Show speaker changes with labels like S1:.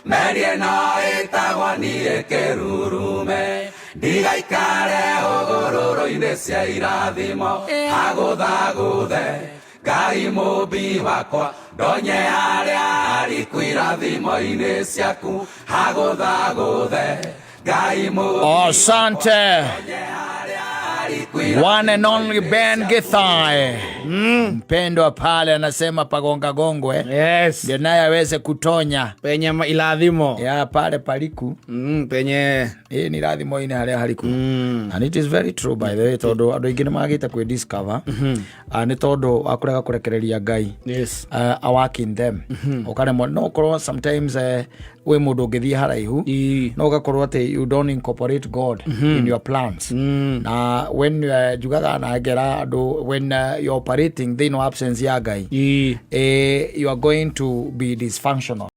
S1: Merie no etagwo niĩ kĩrurume ndigaikare hũgũrũrũ-inĩ cia irathimo agũthagũthe Ngai mũmbi wakwa ndonye harĩa hariku irathimo-inĩ ciaku agũthagũthe Ngai mũmbi
S2: asante one and only Ben Githai mpendwa pale anasema pagonga gongwe
S3: Yes.
S2: ndio naye aweze kutonya
S3: Penye iladhimo.
S2: ya pale paliku
S3: Penye
S2: hii ni irathimo ine haria hariku and it is very true by the way tondu andu aingi nimagite kwi discover ni tondu wa kurega kurekereria Ngai
S3: yes.
S2: a work in them ukaremwo no korwo sometimes we mundu ungithie haraihu no ugakorwo ati you don't incorporate God in your plans na when jugaga na ngera andu when you operating they no absence ya Ngai you are going to be dysfunctional.